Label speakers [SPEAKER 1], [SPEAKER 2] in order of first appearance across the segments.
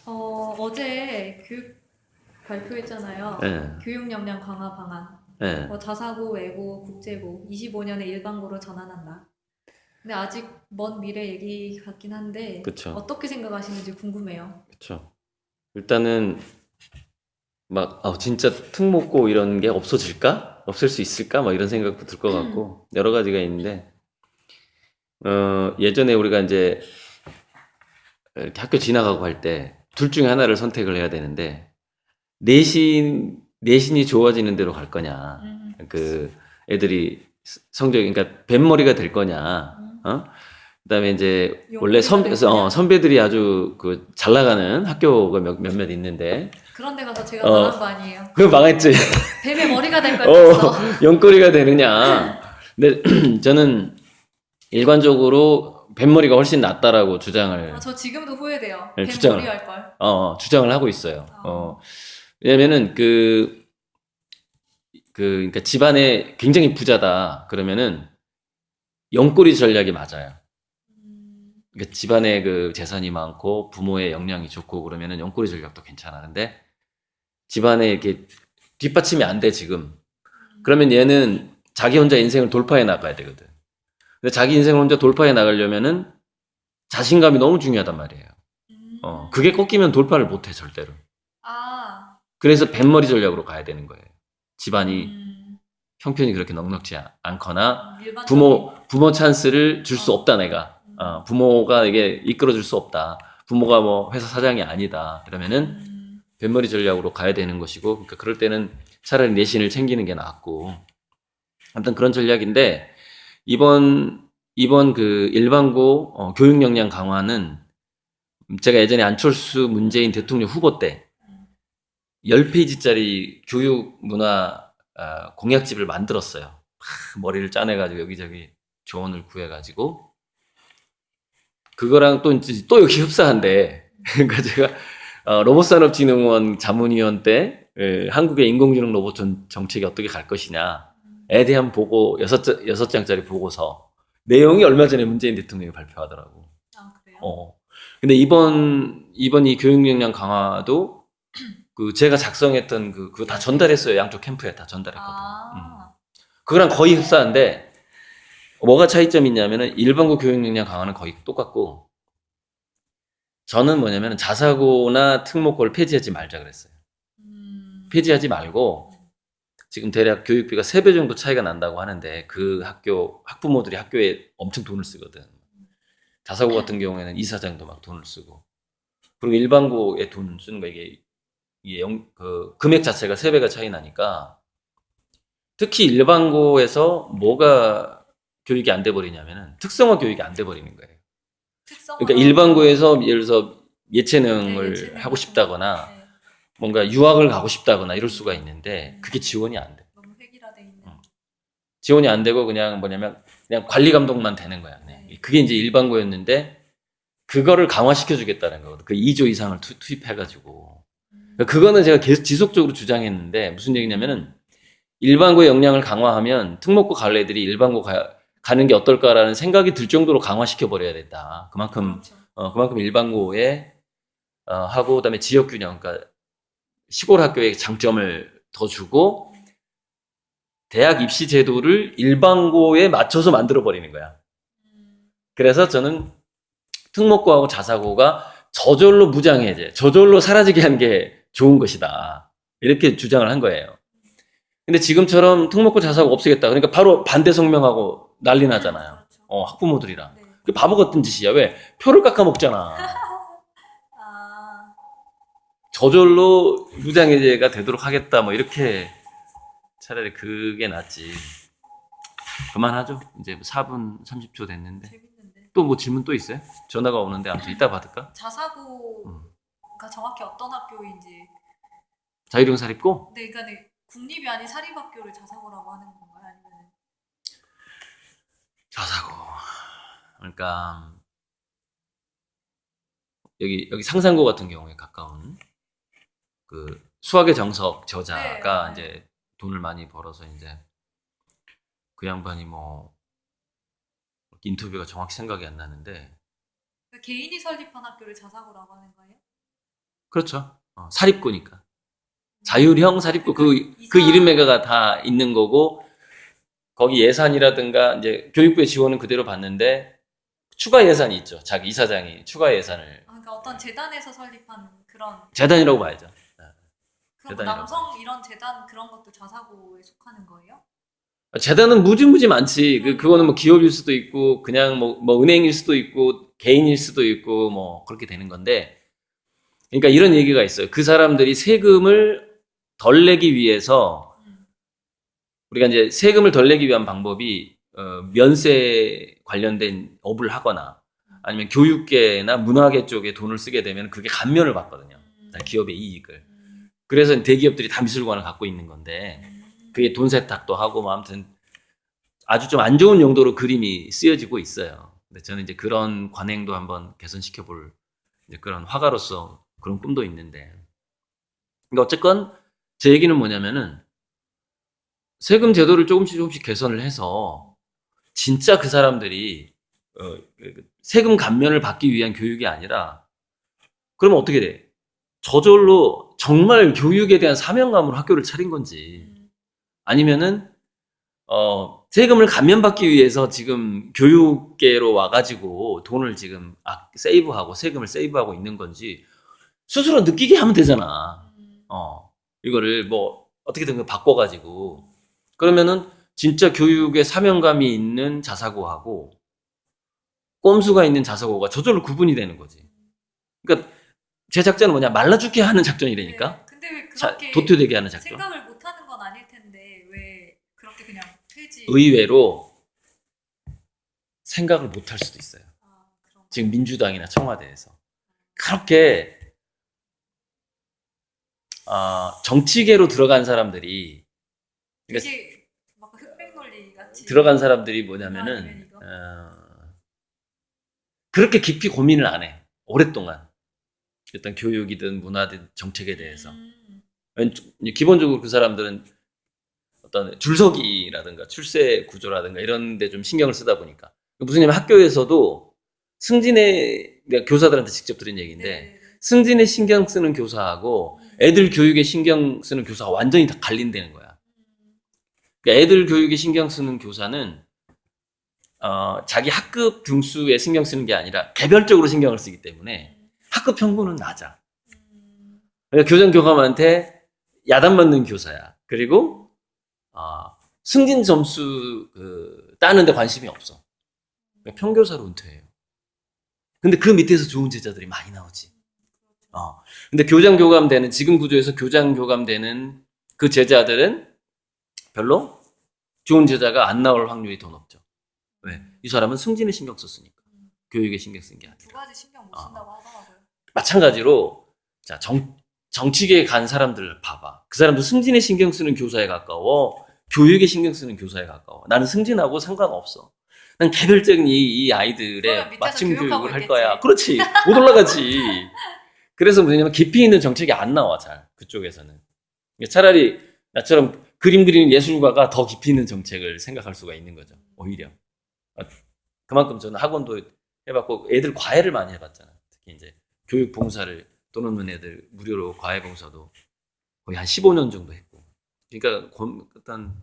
[SPEAKER 1] 어제 교육 발표했잖아요.
[SPEAKER 2] 예,
[SPEAKER 1] 교육 역량 강화 방안.
[SPEAKER 2] 예,
[SPEAKER 1] 자사고, 외고, 국제고 25년에 일반고로 전환한다. 근데 아직 먼 미래 얘기 같긴 한데
[SPEAKER 2] 그쵸,
[SPEAKER 1] 어떻게 생각하시는지 궁금해요.
[SPEAKER 2] 그쵸. 일단은 진짜 특목고 이런 게 없어질까? 없을 수 있을까? 막 이런 생각도 들 것 같고 여러 가지가 있는데 예전에 우리가 이제 이렇게 학교 지나가고 할 때 둘 중에 하나를 선택을 해야 되는데 내신이 좋아지는 대로 갈 거냐,
[SPEAKER 1] 음,
[SPEAKER 2] 그 애들이 성적이 그러니까 뱃머리가 될 거냐,
[SPEAKER 1] 음.
[SPEAKER 2] 어? 그다음에 이제 원래
[SPEAKER 1] 용꼬리가 될 거냐?
[SPEAKER 2] 선배들이 아주 그 잘 나가는 학교가 몇몇 있는데
[SPEAKER 1] 그런 데 가서 제가
[SPEAKER 2] 어
[SPEAKER 1] 망한 거 아니에요.
[SPEAKER 2] 그 망했지.
[SPEAKER 1] 뱀의 머리가 될 걸
[SPEAKER 2] 어
[SPEAKER 1] 그랬어.
[SPEAKER 2] 연거리가 되느냐. 근데 저는 일관적으로 뱃머리가 훨씬 낫다라고
[SPEAKER 1] 저 지금도 후회돼요.
[SPEAKER 2] 예,
[SPEAKER 1] 뱀 머리
[SPEAKER 2] 주장을
[SPEAKER 1] 할 걸.
[SPEAKER 2] 주장을 하고 있어요.
[SPEAKER 1] 어,
[SPEAKER 2] 왜냐면은 그러니까 집안에 굉장히 부자다 그러면은 연골이 전략이 맞아요.
[SPEAKER 1] 음,
[SPEAKER 2] 그러니까 집안에 그 재산이 많고 부모의 역량이 좋고 그러면은 연골이 전략도 괜찮아. 근데 집안에 이렇게 뒷받침이 안 돼 지금. 그러면 얘는 자기 혼자 인생을 돌파해 나가야 되거든. 근데 자기 인생을 혼자 돌파해 나가려면은 자신감이 너무 중요하단 말이에요. 그게
[SPEAKER 1] 음,
[SPEAKER 2] 꺾이면 돌파를 못 해 절대로.
[SPEAKER 1] 아,
[SPEAKER 2] 그래서 뱃머리 전략으로 가야 되는 거예요. 집안이
[SPEAKER 1] 음,
[SPEAKER 2] 형편이 그렇게 넉넉지 않거나
[SPEAKER 1] 일반적인,
[SPEAKER 2] 부모 찬스를 줄 수
[SPEAKER 1] 어,
[SPEAKER 2] 없다 내가. 부모가 이게 이끌어 줄 수 없다. 부모가 뭐 회사 사장이 아니다. 이러면은
[SPEAKER 1] 음,
[SPEAKER 2] 뱃머리 전략으로 가야 되는 것이고, 그러니까 그럴 때는 차라리 내신을 챙기는 게 낫고. 아무튼 그런 전략인데 이번 그 일반고 교육 역량 강화는 제가 예전에 안철수 문재인 대통령 후보 때
[SPEAKER 1] 음.
[SPEAKER 2] 10페이지짜리 교육 문화 공약집을 만들었어요. 머리를 짜내가지고 여기저기 조언을 구해가지고 그거랑 또 역시 흡사한데 그러니까 제가 로봇산업진흥원 자문위원 때 한국의 인공지능 로봇 정책이 어떻게 갈 것이냐에 대한 보고 여섯 장짜리 보고서 내용이 얼마 전에 문재인 대통령이 발표하더라고.
[SPEAKER 1] 아, 그래요?
[SPEAKER 2] 어. 근데 이번 이 교육 역량 강화도 그 제가 작성했던 그거 다 전달했어요. 양쪽 캠프에 다 전달했거든.
[SPEAKER 1] 아,
[SPEAKER 2] 그거랑 거의 흡사한데 뭐가 차이점이 있냐면은 일반고 교육 역량 강화는 거의 똑같고 저는 뭐냐면 자사고나 특목고를 폐지하지 말자 그랬어요.
[SPEAKER 1] 음,
[SPEAKER 2] 폐지하지 말고 지금 대략 교육비가 3배 정도 차이가 난다고 하는데 그 학부모들이 학교에 엄청 돈을 쓰거든. 자사고 같은 경우에는 이사장도 막 돈을 쓰고 그리고 일반고에 돈 쓰는 거 이게 그 금액 자체가 3배가 차이 나니까 특히 일반고에서 뭐가 교육이 안 돼 버리냐면은 특성화 교육이 안 돼 버리는 거예요. 그러니까
[SPEAKER 1] 특성화라고 하면,
[SPEAKER 2] 일반고에서 예를 들어서
[SPEAKER 1] 네,
[SPEAKER 2] 예체능을
[SPEAKER 1] 예체능
[SPEAKER 2] 하고
[SPEAKER 1] 같은 거,
[SPEAKER 2] 싶다거나
[SPEAKER 1] 네,
[SPEAKER 2] 뭔가 유학을 가고 싶다거나 이럴 수가
[SPEAKER 1] 음,
[SPEAKER 2] 있는데 그게 지원이 안 돼.
[SPEAKER 1] 너무 획일화돼
[SPEAKER 2] 어.
[SPEAKER 1] 있는,
[SPEAKER 2] 지원이 안 되고 그냥 뭐냐면 그냥 관리 감독만 되는 거야. 네.
[SPEAKER 1] 네,
[SPEAKER 2] 그게 이제 일반고였는데 그거를 강화시켜 주겠다는 거거든. 그 2조 이상을 투입해 가지고. 그거는 제가 계속 지속적으로 주장했는데 무슨 얘기냐면은 일반고의 역량을 강화하면 특목고 갈 애들이 가는 게 어떨까라는 생각이 들 정도로 강화시켜 버려야 된다.
[SPEAKER 1] 그렇죠.
[SPEAKER 2] 그만큼 일반고에 하고 그다음에 지역 균형, 그러니까 시골 학교에 장점을 더 주고 대학 입시 제도를 일반고에 맞춰서 만들어 버리는 거야.
[SPEAKER 1] 음,
[SPEAKER 2] 그래서 저는 특목고하고 자사고가 저절로 무장해제, 저절로 사라지게 한 게 좋은 것이다. 이렇게 주장을 한 거예요. 근데 지금처럼 특목고 자사고 없애겠다. 그러니까 바로 반대 성명하고 난리 나잖아요.
[SPEAKER 1] 그렇죠.
[SPEAKER 2] 학부모들이랑.
[SPEAKER 1] 네.
[SPEAKER 2] 그 바보 같은 짓이야. 왜? 표를 깎아먹잖아.
[SPEAKER 1] 아,
[SPEAKER 2] 저절로 무장해제가 되도록 하겠다. 뭐 이렇게 차라리 그게 낫지. 그만하죠. 이제 4분 30초 됐는데.
[SPEAKER 1] 재밌는데.
[SPEAKER 2] 또 뭐 질문 또 있어요? 전화가 오는데 아무튼 이따 받을까? 음.
[SPEAKER 1] 자사고가 정확히 어떤 학교인지.
[SPEAKER 2] 자유룡사립고
[SPEAKER 1] 네, 그러니까 네, 국립이 아닌 사립학교를 자사고라고 하는 건가요? 아니면
[SPEAKER 2] 자사고. 그러니까 여기 상산고 같은 경우에 가까운 그 수학의 정석
[SPEAKER 1] 네,
[SPEAKER 2] 저자가
[SPEAKER 1] 네.
[SPEAKER 2] 이제 돈을 많이 벌어서 이제 그 양반이 뭐 인터뷰가 정확히 생각이 안 나는데
[SPEAKER 1] 그러니까 개인이 설립한 학교를 자사고라고 하는 거예요?
[SPEAKER 2] 그렇죠. 사립고니까. 자율형 사립고 그
[SPEAKER 1] 이사-
[SPEAKER 2] 이름에가 다 있는 거고 거기 예산이라든가 이제 교육부의 지원은 그대로 받는데 추가 예산이 있죠. 자기 이사장이 추가 예산을
[SPEAKER 1] 그러니까 어떤 재단에서 설립한 그런
[SPEAKER 2] 재단이라고 봐야죠.
[SPEAKER 1] 그럼
[SPEAKER 2] 재단이라고
[SPEAKER 1] 남성 이런 재단 그런 것도 자사고에 속하는 거예요?
[SPEAKER 2] 재단은 무지 많지. 그거는 뭐 기업일 수도 있고 그냥 뭐 은행일 수도 있고 개인일 수도 있고 뭐 그렇게 되는 건데 그러니까 이런 얘기가 있어요. 그 사람들이 세금을 덜 내기 위해서 우리가 이제 세금을 덜 내기 위한 방법이 면세 관련된 업을 하거나 아니면 교육계나 문화계 쪽에 돈을 쓰게 되면 그게 감면을 받거든요. 기업의 이익을. 그래서 대기업들이 다 미술관을 갖고 있는 건데 그게 돈 세탁도 하고 뭐 아무튼 아주 좀 안 좋은 용도로 그림이 쓰여지고 있어요. 근데 저는 이제 그런 관행도 한번 개선시켜 볼 그런 화가로서 그런 꿈도 있는데. 그러니까 어쨌건 제 얘기는 뭐냐면은 세금 제도를 조금씩 개선을 해서 진짜 그 사람들이 세금 감면을 받기 위한 교육이 아니라 그러면 어떻게 돼? 저절로 정말 교육에 대한 사명감으로 학교를 차린 건지 아니면은 세금을 감면받기 위해서 지금 교육계로 와가지고 돈을 지금 세이브하고 세금을 세이브하고 있는 건지 스스로 느끼게 하면 되잖아. 이거를 뭐 어떻게든 바꿔가지고 그러면은 진짜 교육에 사명감이 있는 자사고하고 꼼수가 있는 자사고가 저절로 구분이 되는 거지. 그러니까 제 작전은 뭐냐 말라 죽게 하는 작전이라니까.
[SPEAKER 1] 네. 근데 왜 그렇게
[SPEAKER 2] 도태되게 하는 작전.
[SPEAKER 1] 생각을 못하는 건 아닐 텐데 왜 그렇게 그냥 폐지?
[SPEAKER 2] 의외로 생각을 못할 수도 있어요.
[SPEAKER 1] 그런
[SPEAKER 2] 지금 민주당이나 청와대에서 그렇게 정치계로 들어간 사람들이 그러니까
[SPEAKER 1] 되게 막 흑백 논리 같이
[SPEAKER 2] 들어간 사람들이 뭐냐면은 그렇게 깊이 고민을 안 해. 오랫동안 어떤 교육이든 문화든 정책에 대해서 기본적으로 그 사람들은 어떤 줄서기라든가 출세 구조라든가 이런 데 좀 신경을 쓰다 보니까 무슨 얘기냐면 학교에서도 승진의 그러니까 교사들한테 직접 들은 얘기인데
[SPEAKER 1] 네.
[SPEAKER 2] 승진에 신경 쓰는 교사하고 애들 교육에 신경 쓰는 교사가 완전히 다 갈린다는 거야. 그러니까 애들 교육에 신경 쓰는 교사는 자기 학급 등수에 신경 쓰는 게 아니라 개별적으로 신경을 쓰기 때문에 학급 평균은 낮아. 그러니까 교장 교감한테 야단 맞는 교사야. 그리고 승진 점수 따는데 관심이 없어. 그러니까 평교사로 은퇴해요. 근데 그 밑에서 좋은 제자들이 많이 나오지. 근데 교장 교감되는 지금 구조에서 교장 교감되는 그 제자들은 별로 좋은 제자가 안 나올 확률이 더 높죠. 왜? 이 사람은 승진에 신경 썼으니까. 교육에 신경 쓴 게 아니라.
[SPEAKER 1] 두 가지 신경 못 쓴다고 하더라고요.
[SPEAKER 2] 마찬가지로 자 정치계에 간 사람들 봐봐. 그 사람도 승진에 신경 쓰는 교사에 가까워. 교육에 신경 쓰는 교사에 가까워. 나는 승진하고 상관없어. 난 개별적인 이 아이들의 맞춤 교육을 할 거야. 그렇지. 못 올라가지. 그래서 뭐냐면 깊이 있는 정책이 안 나와 잘 그쪽에서는. 차라리 나처럼 그림 그리는 예술가가 더 깊이 있는 정책을 생각할 수가 있는 거죠. 오히려. 그만큼 저는 학원도 해봤고 애들 과외를 많이 해봤잖아. 특히 이제 교육 봉사를 돈 없는 애들 무료로 과외 봉사도 거의 한 15년 정도 했고. 그러니까 일단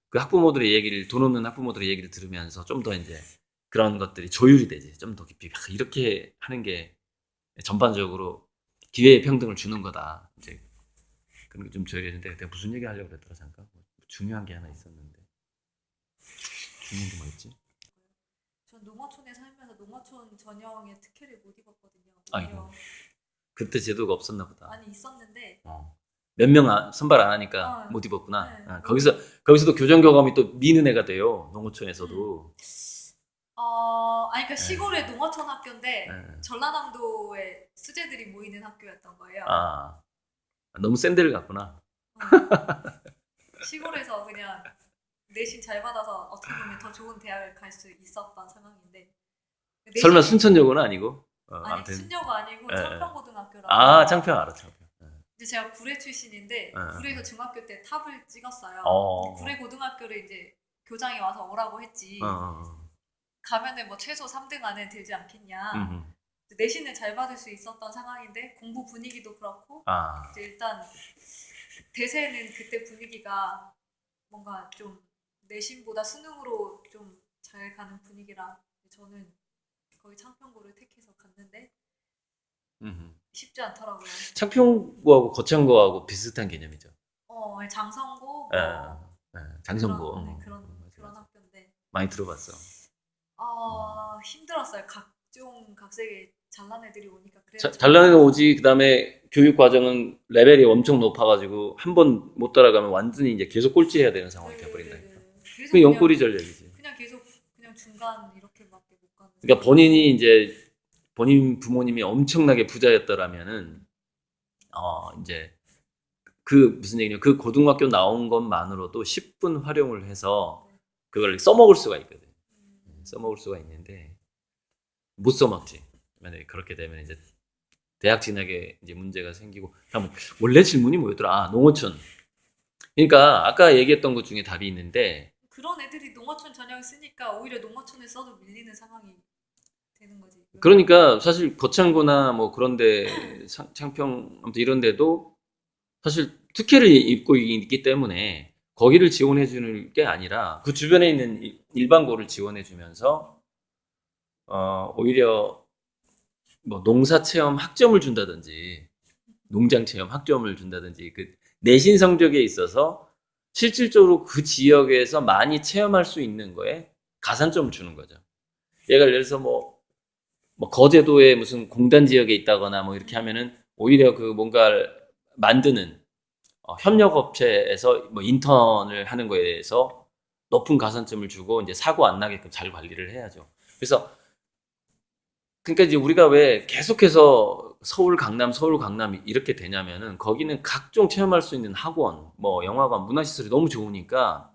[SPEAKER 2] 그 학부모들의 얘기를 돈 없는 학부모들의 얘기를 들으면서 좀 더 이제 그런 것들이 조율이 되지. 좀 더 깊이 이렇게 하는 게 전반적으로 기회의 평등을 주는 거다. 이제 그런 게 좀 저희는데 내가 무슨 얘기 하려고 그랬더라 잠깐. 중요한 게 하나 있었는데. 중요한 게 뭐였지?
[SPEAKER 1] 전 농어촌에 살면서 농어촌 전형의 특혜를 못 입었거든요.
[SPEAKER 2] 아이고. 그때 제도가 없었나 보다.
[SPEAKER 1] 아니 있었는데
[SPEAKER 2] 몇 명 선발 안 하니까 못 입었구나.
[SPEAKER 1] 네.
[SPEAKER 2] 거기서도 교정 교감이 또 미는 애가 돼요. 농어촌에서도.
[SPEAKER 1] 아니 그러니까 시골의 농어촌 학교인데 전라남도에 수재들이 모이는 학교였던 거예요.
[SPEAKER 2] 너무 센 데를 갔구나.
[SPEAKER 1] 시골에서 그냥 내신 잘 받아서 어떻게 보면 더 좋은 대학을 갈 수 있었던 상황인데.
[SPEAKER 2] 설마 순천여고는 아니고?
[SPEAKER 1] 아니
[SPEAKER 2] 아무튼.
[SPEAKER 1] 순여고 아니고 창평고등학교라고.
[SPEAKER 2] 창평 알아 창평.
[SPEAKER 1] 이제 제가 구례 출신인데 구례에서 중학교 때 탑을 찍었어요. 구례 고등학교를 이제 교장이 와서 오라고 했지. 가면은 뭐 최소 3등 안에 들지 않겠냐. 내신을 잘 받을 수 있었던 상황인데 공부 분위기도 그렇고
[SPEAKER 2] 아,
[SPEAKER 1] 이제 일단 대세는 그때 분위기가 뭔가 좀 내신보다 수능으로 좀 잘 가는 분위기라 저는 거의 창평고를 택해서 갔는데 쉽지 않더라고요.
[SPEAKER 2] 창평고하고 거창고하고 비슷한 개념이죠.
[SPEAKER 1] 장성고
[SPEAKER 2] 아,
[SPEAKER 1] 뭐
[SPEAKER 2] 장성고.
[SPEAKER 1] 그런, 네,
[SPEAKER 2] 맞아,
[SPEAKER 1] 그런
[SPEAKER 2] 맞아.
[SPEAKER 1] 학교인데
[SPEAKER 2] 많이 들어봤어.
[SPEAKER 1] 힘들었어요. 각종 각색의 잘난 애들이 오니까
[SPEAKER 2] 잘나는 오지. 그다음에 교육 과정은 레벨이 엄청 높아가지고 한 번 못 따라가면 완전히 이제 계속 꼴찌해야 되는 상황이 돼버린다니까.
[SPEAKER 1] 계속
[SPEAKER 2] 그 영꼬리 전략이지.
[SPEAKER 1] 그냥 계속 그냥 중간 이렇게밖에 못 가는.
[SPEAKER 2] 그러니까 본인이 이제 본인 부모님이 엄청나게 부자였더라면은 이제 그 무슨 얘기냐, 그 고등학교 나온 것만으로도 10분 활용을 해서 그걸 써먹을 수가 있거든. 써먹을 수가 있는데 못 써먹지. 만약에 그렇게 되면 이제 대학 진학에 이제 문제가 생기고. 그럼 원래 질문이 뭐였더라? 농어촌. 그러니까 아까 얘기했던 것 중에 답이 있는데,
[SPEAKER 1] 그런 애들이 농어촌 전형을 쓰니까 오히려 농어촌에 써도 밀리는 상황이 되는 거지.
[SPEAKER 2] 그러니까 사실 거창고나 뭐 그런데 창평 아무튼 이런 데도 사실 특혜를 입고 있기 때문에 거기를 지원해 주는 게 아니라 그 주변에 있는 일반고를 지원해 주면서 오히려 뭐 농사 체험 학점을 준다든지 농장 체험 학점을 준다든지 그 내신 성적에 있어서 실질적으로 그 지역에서 많이 체험할 수 있는 거에 가산점을 주는 거죠. 예를 들어서 뭐 거제도에 무슨 공단 지역에 있다거나 뭐 이렇게 하면은 오히려 그 뭔가를 만드는 협력업체에서 뭐 인턴을 하는 거에 대해서 높은 가산점을 주고 이제 사고 안 나게끔 잘 관리를 해야죠. 그래서 그러니까 이제 우리가 왜 계속해서 서울 강남 이렇게 되냐면은 거기는 각종 체험할 수 있는 학원, 뭐 영화관, 문화시설이 너무 좋으니까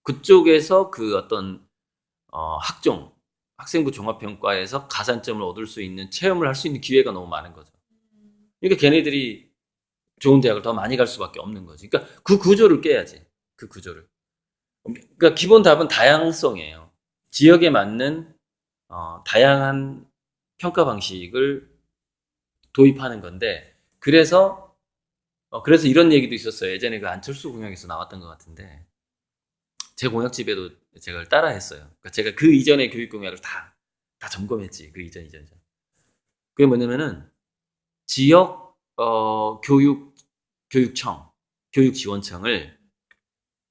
[SPEAKER 2] 그쪽에서 그 어떤 학종, 학생부 종합평가에서 가산점을 얻을 수 있는 체험을 할 수 있는 기회가 너무 많은 거죠. 그러니까 걔네들이 좋은 대학을 더 많이 갈 수밖에 없는 거지. 그러니까 그 구조를 깨야지. 그 구조를. 그러니까 기본 답은 다양성이에요. 지역에 맞는 다양한 평가 방식을 도입하는 건데, 그래서 이런 얘기도 있었어요. 예전에 그 안철수 공약에서 나왔던 것 같은데, 제 공약집에도 제가 따라 했어요. 그러니까 제가 그 이전의 교육 공약을 다 점검했지. 그 이전. 그게 뭐냐면은, 지역, 교육청, 교육지원청을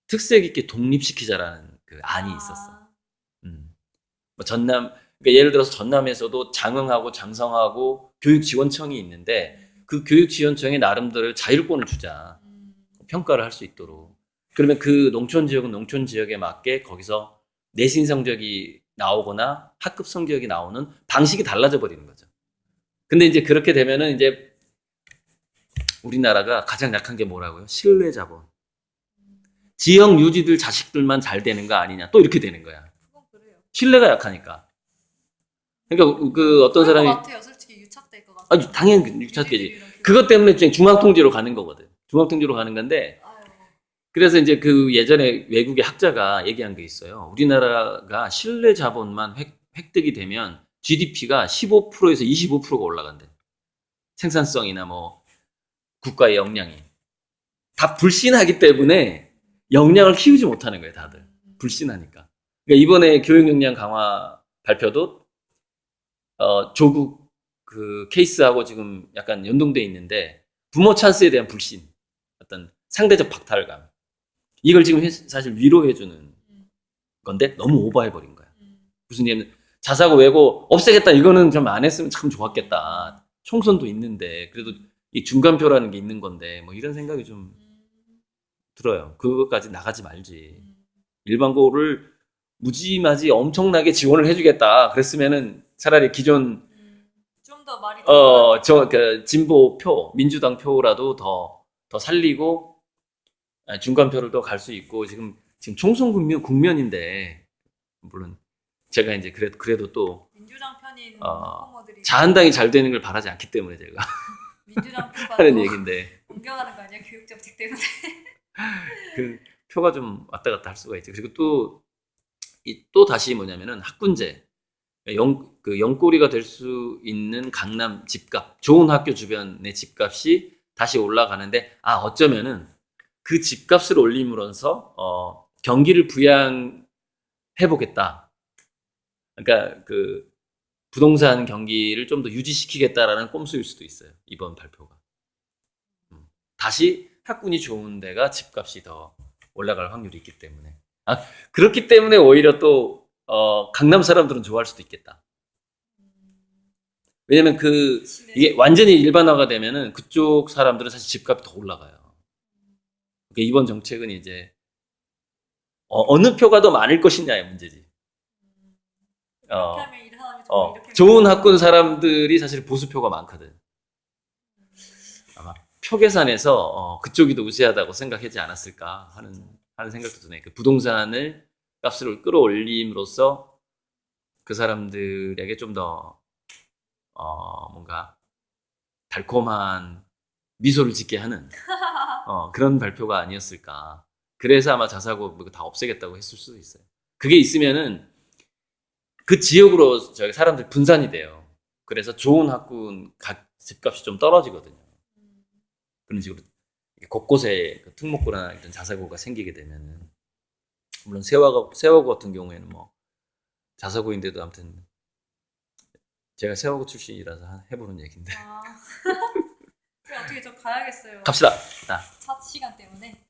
[SPEAKER 2] 특색 있게 독립시키자라는 그 안이 있었어. 뭐 그러니까 예를 들어서 전남에서도 장흥하고 장성하고 교육지원청이 있는데 그 교육지원청에 나름대로 자율권을 주자. 평가를 할 수 있도록. 그러면 그 농촌 지역은 농촌 지역에 맞게 거기서 내신 성적이 나오거나 학급 성적이 나오는 방식이 달라져 버리는 거죠. 근데 이제 그렇게 되면은 이제 우리나라가 가장 약한 게 뭐라고요? 신뢰 자본. 지역 유지들 자식들만 잘 되는 거 아니냐. 또 이렇게 되는 거야. 신뢰가 약하니까. 그러니까 그 어떤 사람이
[SPEAKER 1] 같아요. 솔직히 유착될 것 같아요.
[SPEAKER 2] 당연히 유착되지. 그것 때문에 중앙통제로 가는 거거든. 중앙통제로 가는 건데. 그래서 이제 그 예전에 외국의 학자가 얘기한 게 있어요. 우리나라가 신뢰 자본만 획득이 되면 GDP가 15%에서 25%가 올라간대. 생산성이나 뭐 국가의 역량이. 다 불신하기 때문에 역량을 키우지 못하는 거예요, 다들. 불신하니까. 그러니까 이번에 교육 역량 강화 발표도 조국 그 케이스하고 지금 약간 연동돼 있는데 부모 찬스에 대한 불신, 어떤 상대적 박탈감, 이걸 지금 사실 위로해주는 건데 너무 오버해버린 거야. 무슨 얘기는 자사고 외고 없애겠다, 이거는 좀 안 했으면 참 좋았겠다. 총선도 있는데 그래도 이 중간표라는 게 있는 건데 뭐 이런 생각이 좀 들어요. 그것까지 나가지 말지. 일반고를 무지마지 엄청나게 지원을 해주겠다 그랬으면은 차라리 기존
[SPEAKER 1] 좀 더 말이
[SPEAKER 2] 그 진보 표, 민주당 표라도 더 살리고 중간표를 더 갈 수 있고. 지금 총선 국면인데 물론 제가 이제 그래도 또
[SPEAKER 1] 민주당 편인 학부모들이
[SPEAKER 2] 자한당이 잘 되는 걸 바라지 않기 때문에 제가
[SPEAKER 1] 민주당 표가
[SPEAKER 2] 하는 얘기인데
[SPEAKER 1] 옮겨가는 거 아니야? 교육 정책 때문에.
[SPEAKER 2] 그 표가 좀 왔다 갔다 할 수가 있죠. 그리고 또 다시 뭐냐면은 학군제. 그 영꼬리가 될 수 있는 강남 집값, 좋은 학교 주변의 집값이 다시 올라가는데, 어쩌면은 그 집값을 올림으로써 경기를 부양해보겠다. 그러니까 그 부동산 경기를 좀 더 유지시키겠다라는 꼼수일 수도 있어요. 이번 발표가. 다시 학군이 좋은 데가 집값이 더 올라갈 확률이 있기 때문에. 그렇기 때문에 오히려 또 강남 사람들은 좋아할 수도 있겠다. 왜냐면 이게 완전히 일반화가 되면은 그쪽 사람들은 사실 집값이 더 올라가요. 그러니까 이번 정책은 이제 어느 표가 더 많을 것이냐의 문제지.
[SPEAKER 1] 이렇게 하면 이 사람이 더 이렇게
[SPEAKER 2] 좋은 학군 사람들이 사실 보수표가 많거든. 아마 표 계산에서 그쪽이 더 우세하다고 생각하지 않았을까 하는 생각도 드네. 그 부동산을 값을 끌어올림으로써 그 사람들에게 좀 더 뭔가 달콤한 미소를 짓게 하는 그런 발표가 아니었을까. 그래서 아마 자사고 다 없애겠다고 했을 수도 있어요. 그게 있으면은 그 지역으로 저희 사람들 분산이 돼요. 그래서 좋은 학군 집값이 좀 떨어지거든요. 그런 식으로 곳곳에 특목고나 이런 자사고가 생기게 되면은, 물론 세화고 같은 경우에는 뭐 자사고인데도 아무튼 제가 세화고 출신이라서 해보는 얘기인데.
[SPEAKER 1] 그럼 어떻게 저 가야겠어요.
[SPEAKER 2] 갑시다.
[SPEAKER 1] 첫 시간 때문에.